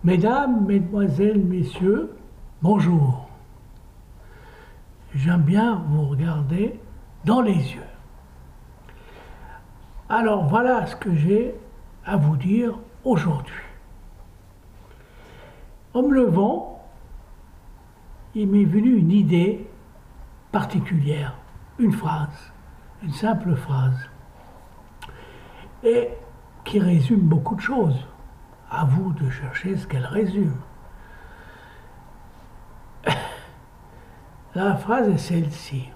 Mesdames, Mesdemoiselles, Messieurs, bonjour. J'aime bien vous regarder dans les yeux. Alors voilà ce que j'ai à vous dire aujourd'hui. En me levant, il m'est venu une idée particulière, une phrase, une simple phrase, et qui résume beaucoup de choses. À vous de chercher ce qu'elle résume. La phrase est celle-ci.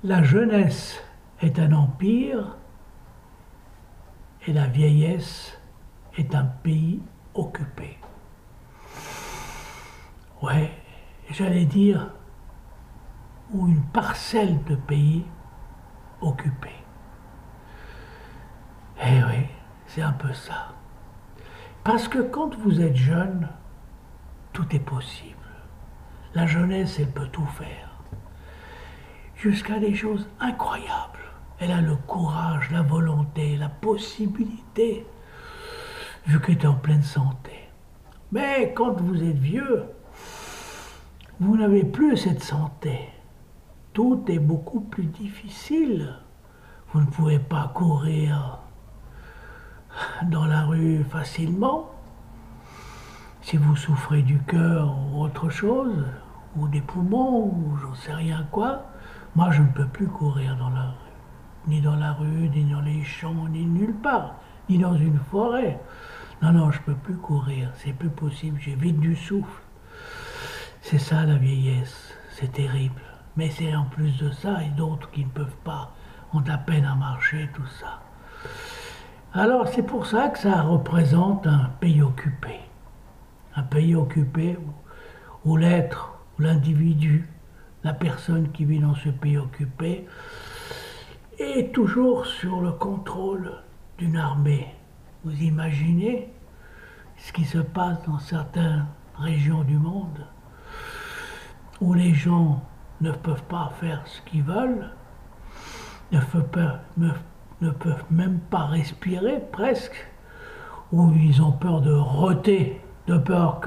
La jeunesse est un empire et la vieillesse est un pays occupé. Ouais, j'allais dire, ou une parcelle de pays occupé. Eh oui, c'est un peu ça. Parce que quand vous êtes jeune, tout est possible. La jeunesse, elle peut tout faire. Jusqu'à des choses incroyables. Elle a le courage, la volonté, la possibilité, vu qu'elle est en pleine santé. Mais quand vous êtes vieux, vous n'avez plus cette santé. Tout est beaucoup plus difficile. Vous ne pouvez pas courir dans la rue facilement. Si vous souffrez du cœur ou autre chose, ou des poumons, ou j'en sais rien quoi, moi je ne peux plus courir dans la rue. Ni dans la rue, ni dans les champs, ni nulle part, ni dans une forêt. Non, je ne peux plus courir, c'est plus possible, j'ai vite du souffle. C'est ça la vieillesse, c'est terrible. Mais c'est en plus de ça, et d'autres qui ne peuvent pas, ont à peine à marcher, tout ça. Alors c'est pour ça que ça représente un pays occupé. Un pays occupé où l'être, où l'individu, la personne qui vit dans ce pays occupé, est toujours sur le contrôle d'une armée. Vous imaginez ce qui se passe dans certaines régions du monde, où les gens ne peuvent pas faire ce qu'ils veulent, ne peuvent même pas respirer presque, où ils ont peur de roter, de peur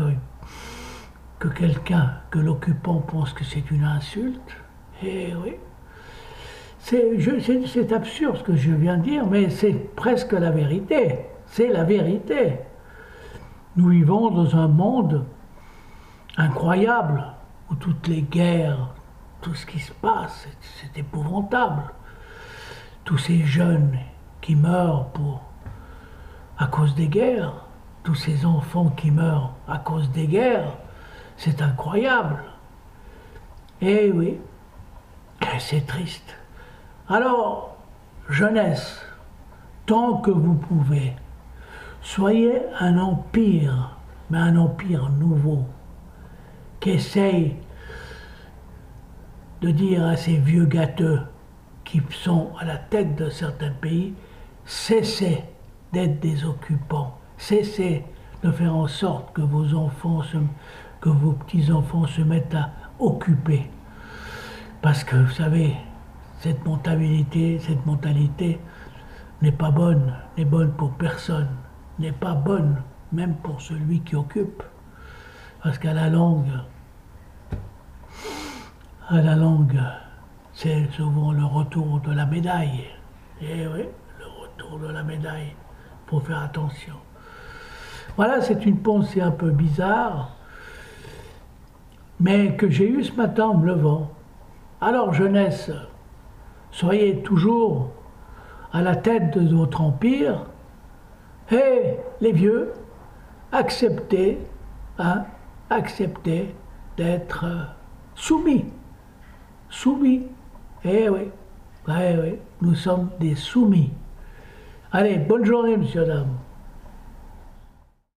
que quelqu'un, que l'occupant pense que c'est une insulte. Et oui, c'est absurde ce que je viens de dire, mais c'est presque la vérité. C'est la vérité. Nous vivons dans un monde incroyable, où toutes les guerres, tout ce qui se passe, c'est épouvantable. Tous ces jeunes qui meurent à cause des guerres, tous ces enfants qui meurent à cause des guerres, c'est incroyable. Eh oui, c'est triste. Alors, jeunesse, tant que vous pouvez, soyez un empire, mais un empire nouveau, qui essaye de dire à ces vieux gâteux qui sont à la tête de certains pays, cessez d'être des occupants, cessez de faire en sorte que vos enfants, que vos petits-enfants se mettent à occuper. Parce que, vous savez, cette mentalité n'est pas bonne, n'est bonne pour personne, n'est pas bonne même pour celui qui occupe. Parce qu'à la longue, c'est souvent le retour de la médaille. Et oui, le retour de la médaille. Il faut faire attention. Voilà, c'est une pensée un peu bizarre, mais que j'ai eue ce matin en me levant. Alors, jeunesse, soyez toujours à la tête de votre empire, et les vieux, acceptez d'être soumis. Eh oui, nous sommes des soumis. Allez, bonne journée, monsieur, dame.